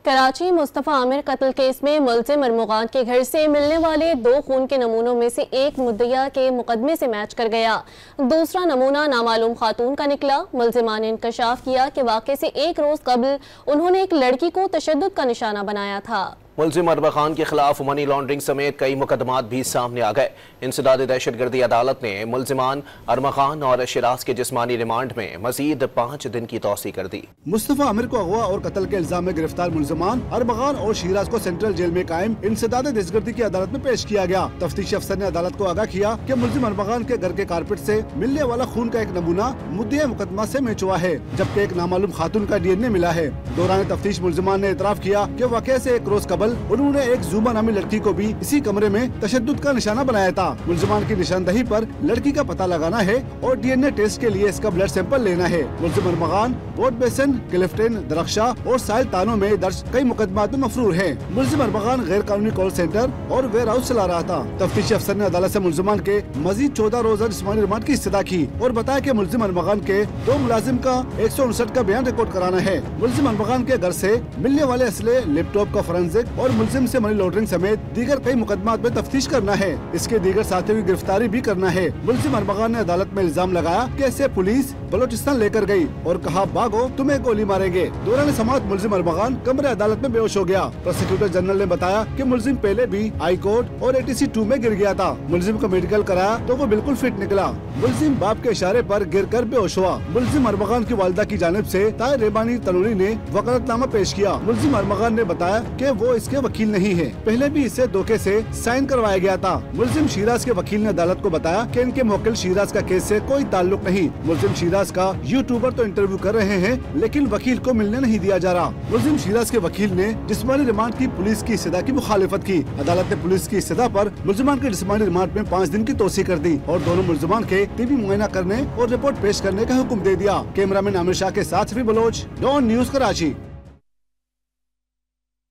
कराची मुस्तफ़ा आमिर कत्ल केस में मुलजिम अरमुगान के घर से मिलने वाले 2 खून के नमूनों में से एक मुद्दइया के मुकदमे से मैच कर गया। दूसरा नमूना नामालूम खातून का निकला। मुलजिमान ने इंकशाफ किया कि वाक़े से एक रोज कबल उन्होंने एक लड़की को तशद्दुद का निशाना बनाया था। मुलजिम अरमुगान खान के खिलाफ मनी लॉन्ड्रिंग समेत कई मुकदमात भी सामने आ गए। इंसदाद दहशतगर्दी अदालत ने मुलजिमान अरमुगान खान और शिराज के जिस्मानी रिमांड में मजीद 5 दिन की तौसी कर दी। मुस्तफ़ा आमिर को अगवा और कत्ल के इल्जाम में गिरफ्तार मुलजिमान अरमुगान और शिराज को सेंट्रल जेल में कायम इंसदाद दहशतगर्दी की अदालत में पेश किया गया। तफ्तीशी अफसर ने अदालत को आगाह किया कि मुलजिम अरमुगान के घर के कारपेट से मिलने वाला खून का एक नमूना मुद्दे मुकदमा से मैच हुआ है, जबकि एक नामालूम खातून का DNA मिला है। दौरान तफ्तीश मुलजिमान ने एतराफ किया कि वाक़े से एक रोज कबल उन्होंने एक जुबा नामी लड़की को भी इसी कमरे में तशद्दुद का निशाना बनाया था। मुलजिमान की निशानदही पर लड़की का पता लगाना है और DNA टेस्ट के लिए इसका ब्लड सैंपल लेना है। मुलजिम अरमुगान पोर्ट बेसन, क्लिफ्टन, दरख्शा और साहिल तानों में दर्ज कई मुकदमात में मफरूर है। मुलजिम अरमुगान गैर कानूनी कॉल सेंटर और वेयर हाउस चला रहा था। तफ्तीशी अफसर ने अदालत से मुलजिमान के मजीद 14 रोजा जिस्मानी रिमांड की इस्तदा की और बताया कि मुलजिम अरमुगान के 2 मुलाजिम का 159 का बयान रिकॉर्ड कराना है। मुलजिम अरमुगान के घर से मिलने वाले असले, लैपटॉप का फोरेंसिक और मुलजिम से मनी लॉन्ड्रिंग समेत दीगर कई मुकदमात में तफ्तीश करना है। इसके दीगर साथियों की गिरफ्तारी भी करना है। मुलजिम अरमुगान ने अदालत में इल्जाम लगाया कि इसे पुलिस बलोचिस्तान लेकर गई और कहा भागो तुम्हें गोली मारेंगे। दौरान समाअत मुलजिम अरमुगान कमरे अदालत में बेहोश हो गया। प्रोसिक्यूटर जनरल ने बताया कि मुलजिम पहले भी हाई कोर्ट और ATC 2 में गिर गया था। मुलजिम का मेडिकल कराया तो वो बिल्कुल फिट निकला। मुलजिम बाप के इशारे पर गिरकर बेहोश हुआ। मुलजिम अरमुगान की वालिदा की जानिब से ताहिर रेबानी तनूरी ने वकालतनामा पेश किया। मुलजिम अरमुगान ने बताया कि वो इसके वकील नहीं है, पहले भी इससे धोखे से साइन करवाया गया था। मुलजिम शिराज के वकील ने अदालत को बताया कि इनके मुवक्किल शिराज का केस से कोई ताल्लुक नहीं। मुलजिम शिराज का यूट्यूबर तो इंटरव्यू कर रहे हैं, लेकिन वकील को मिलने नहीं दिया जा रहा। मुलजिम शिराज के वकील ने जिस्मानी रिमांड की पुलिस की इस्तदा की मुखालिफत की। अदालत ने पुलिस की इस्तदा पर मुलजिमान के जिस्मानी रिमांड में 5 दिन की तोसी कर दी और दोनों मुलजिमान के टीबी मुआयना करने और रिपोर्ट पेश करने का हुक्म दे दिया। कैमरामैन आमिर शाह के साथ बलोच, डॉन न्यूज, कराची।